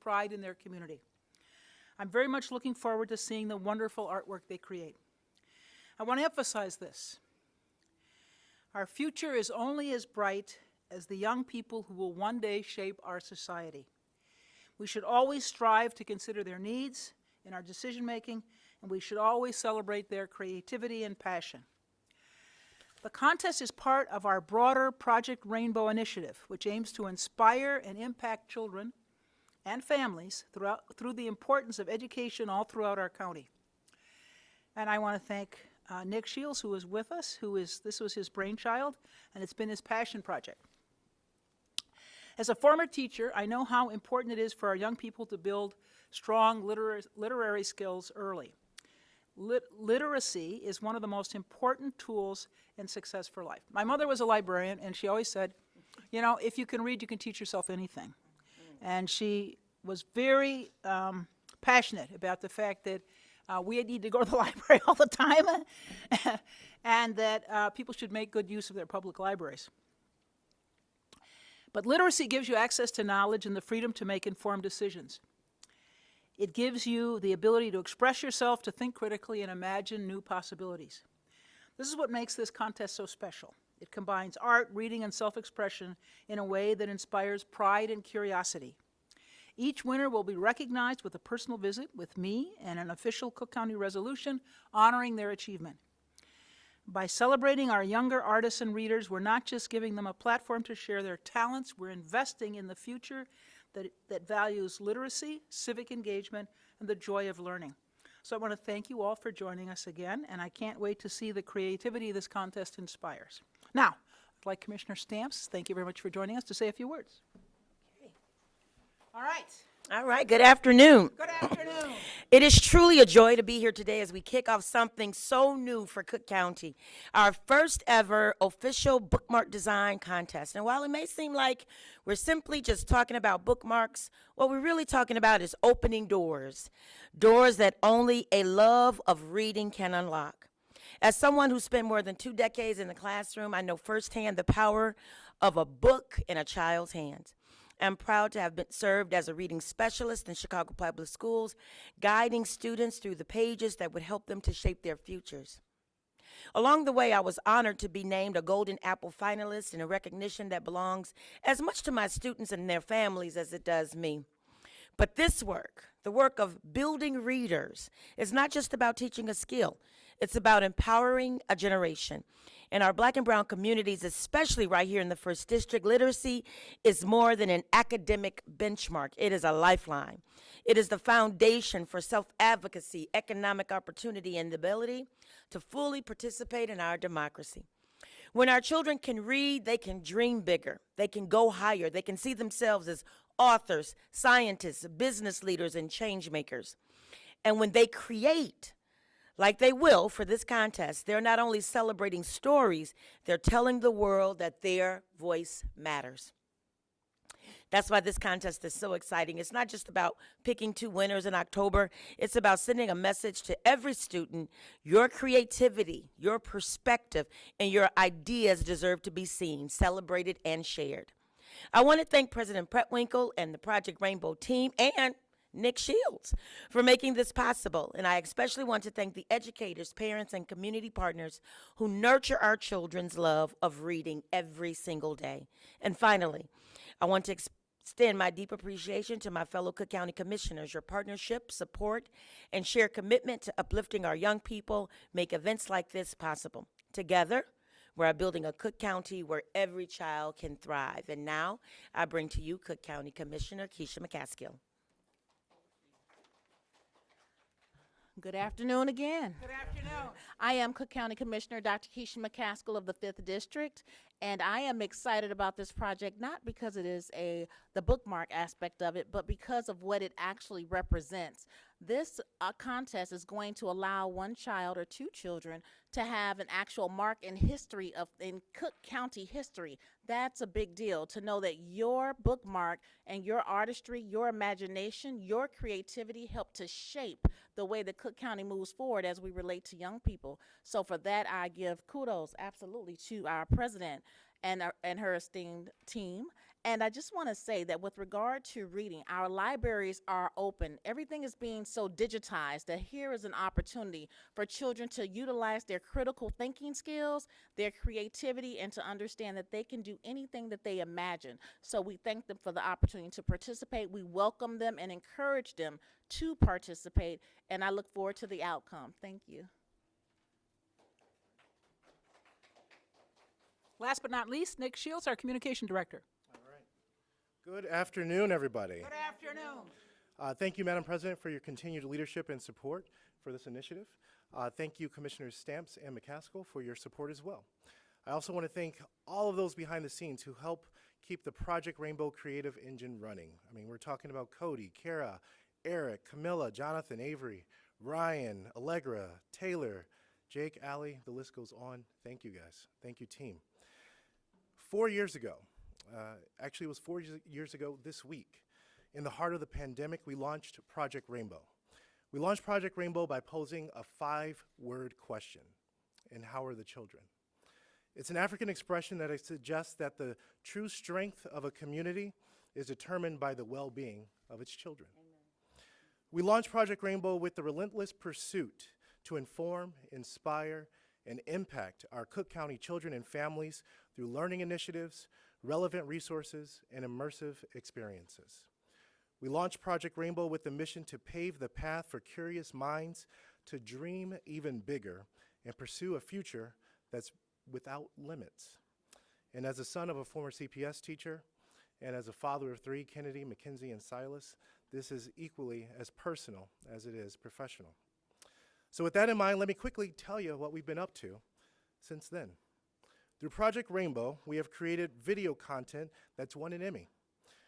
pride in their community. I'm very much looking forward to seeing the wonderful artwork they create. I want to emphasize this. Our future is only as bright as the young people who will one day shape our society. We should always strive to consider their needs in our decision-making, and we should always celebrate their creativity and passion. The contest is part of our broader Project Rainbow initiative, which aims to inspire and impact children and families through the importance of education all throughout our county. And I want to thank Nick Shields, who is with us, this was his brainchild, and it's been his passion project. As a former teacher, I know how important it is for our young people to build strong literary skills early. Literacy is one of the most important tools in success for life. My mother was a librarian, and she always said, you know, if you can read, you can teach yourself anything. And she was very passionate about the fact that we need to go to the library all the time, and that people should make good use of their public libraries. But literacy gives you access to knowledge and the freedom to make informed decisions. It gives you the ability to express yourself, to think critically, and imagine new possibilities. This is what makes this contest so special. It combines art, reading, and self-expression in a way that inspires pride and curiosity. Each winner will be recognized with a personal visit with me and an official Cook County resolution honoring their achievement. By celebrating our younger artists and readers, we're not just giving them a platform to share their talents, we're investing in the future that values literacy, civic engagement, and the joy of learning. So I want to thank you all for joining us again, and I can't wait to see the creativity this contest inspires. Now, I'd like Commissioner Stamps, thank you very much for joining us, to say a few words. Okay. All right. All right, good afternoon. Good afternoon. It is truly a joy to be here today as we kick off something so new for Cook County, our first ever official bookmark design contest. And while it may seem like we're simply just talking about bookmarks, what we're really talking about is opening doors, doors that only a love of reading can unlock. As someone who spent more than 2 decades in the classroom, I know firsthand the power of a book in a child's hands. I'm proud to have served as a reading specialist in Chicago Public Schools, guiding students through the pages that would help them to shape their futures. Along the way, I was honored to be named a Golden Apple finalist in a recognition that belongs as much to my students and their families as it does me. But this work, the work of building readers, is not just about teaching a skill. It's about empowering a generation. In our Black and brown communities, especially right here in the 1st District, literacy is more than an academic benchmark. It is a lifeline. It is the foundation for self-advocacy, economic opportunity, and the ability to fully participate in our democracy. When our children can read, they can dream bigger. They can go higher. They can see themselves as authors, scientists, business leaders, and change makers. And when they create, like they will for this contest, they're not only celebrating stories, they're telling the world that their voice matters. That's why this contest is so exciting. It's not just about picking 2 winners in October. It's about sending a message to every student. Your creativity, your perspective, and your ideas deserve to be seen, celebrated, and shared. I want to thank President Preckwinkle and the Project Rainbow team and Nick Shields for making this possible. And I especially want to thank the educators, parents, and community partners who nurture our children's love of reading every single day. And finally, I want to extend my deep appreciation to my fellow Cook County Commissioners. Your partnership, support, and shared commitment to uplifting our young people make events like this possible. Together, we're building a Cook County where every child can thrive. And now, I bring to you Cook County Commissioner Keisha McCaskill. Good afternoon again. Good afternoon. I am Cook County Commissioner Dr. Keisha McCaskill of the 5th District, and I am excited about this project, not because it is the bookmark aspect of it, but because of what it actually represents. This contest is going to allow 1 child or 2 children to have an actual mark in Cook County history. That's a big deal, to know that your bookmark and your artistry, your imagination, your creativity helped to shape the way that Cook County moves forward as we relate to young people. So for that, I give kudos absolutely to our president and her esteemed team, And I just want to say that with regard to reading, our libraries are open. Everything is being so digitized that here is an opportunity for children to utilize their critical thinking skills, their creativity, and to understand that they can do anything that they imagine. So we thank them for the opportunity to participate. We welcome them and encourage them to participate, and I look forward to the outcome. Thank you. Last but not least, Nick Shields, our Communication Director. Good afternoon, everybody. Good afternoon. Thank you, Madam President, for your continued leadership and support for this initiative. Thank you, Commissioners Stamps and McCaskill, for your support as well. I also want to thank all of those behind the scenes who help keep the Project Rainbow creative engine running. I mean, we're talking about Cody, Kara, Eric, Camilla, Jonathan, Avery, Ryan, Allegra, Taylor, Jake, Allie, the list goes on. Thank you, guys. Thank you, team. 4 years ago, actually, it was 4 years ago this week. In the heart of the pandemic, we launched Project Rainbow. We launched Project Rainbow by posing a 5-word question: and how are the children? It's an African expression that suggests that the true strength of a community is determined by the well-being of its children. Amen. We launched Project Rainbow with the relentless pursuit to inform, inspire, and impact our Cook County children and families through learning initiatives, relevant resources, and immersive experiences. We launched Project Rainbow with the mission to pave the path for curious minds to dream even bigger and pursue a future that's without limits. And as a son of a former CPS teacher, and as a father of 3, Kennedy, Mackenzie, and Silas, this is equally as personal as it is professional. So with that in mind, let me quickly tell you what we've been up to since then. Through Project Rainbow, we have created video content that's won an Emmy.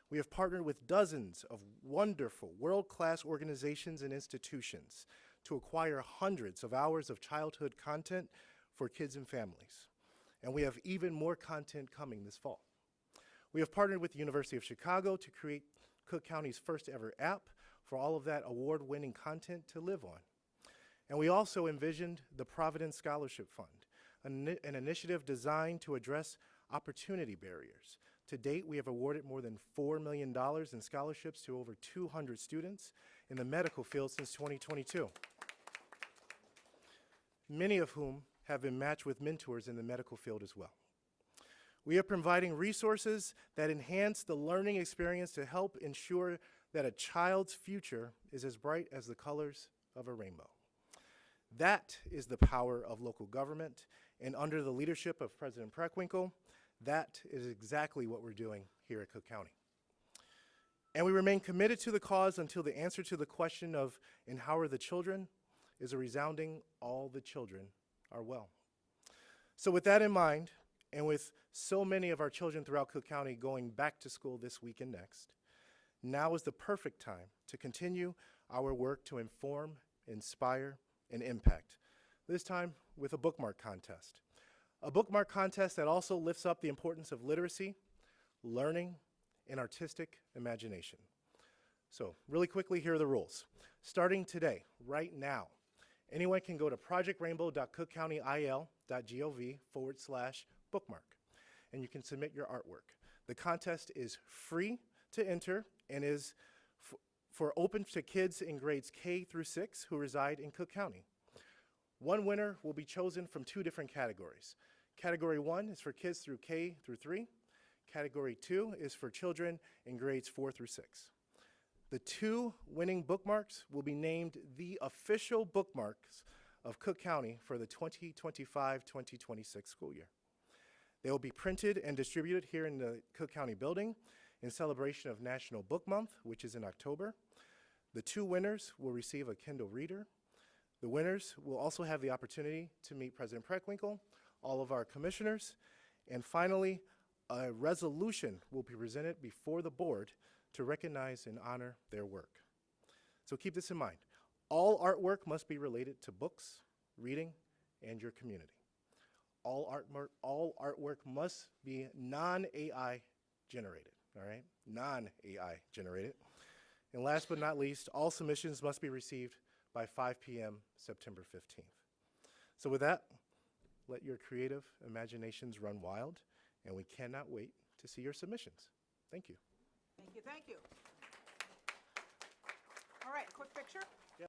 We have partnered with dozens of wonderful world-class organizations and institutions to acquire hundreds of hours of childhood content for kids and families. And we have even more content coming this fall. We have partnered with the University of Chicago to create Cook County's first ever app for all of that award-winning content to live on. And we also envisioned the Providence Scholarship Fund, an initiative designed to address opportunity barriers. To date, we have awarded more than $4 million in scholarships to over 200 students in the medical field since 2022, many of whom have been matched with mentors in the medical field as well. We are providing resources that enhance the learning experience to help ensure that a child's future is as bright as the colors of a rainbow. That is the power of local government, and under the leadership of President Preckwinkle, that is exactly what we're doing here at Cook County. And we remain committed to the cause until the answer to the question of, and how are the children, is a resounding, all the children are well. So with that in mind, and with so many of our children throughout Cook County going back to school this week and next, now is the perfect time to continue our work to inform, inspire, and impact, this time with a bookmark contest. A bookmark contest that also lifts up the importance of literacy, learning, and artistic imagination. So really quickly, here are the rules. Starting today, right now, anyone can go to projectrainbow.cookcountyil.gov/bookmark, and you can submit your artwork. The contest is free to enter and is for open to kids in grades K through 6 who reside in Cook County. One winner will be chosen from 2 different categories. Category 1 is for kids through K through 3. Category 2 is for children in grades 4 through 6. The 2 winning bookmarks will be named the official bookmarks of Cook County for the 2025-2026 school year. They will be printed and distributed here in the Cook County building in celebration of National Book Month, which is in October. The 2 winners will receive a Kindle reader. The winners will also have the opportunity to meet President Preckwinkle, all of our commissioners, and finally, a resolution will be presented before the board to recognize and honor their work. So keep this in mind. All artwork must be related to books, reading, and your community. All artwork must be non-AI generated, all right? Non-AI generated. And last but not least, all submissions must be received by 5 p.m. September 15th. So with that, let your creative imaginations run wild, and we cannot wait to see your submissions. Thank you. Thank you, thank you. All right, quick picture.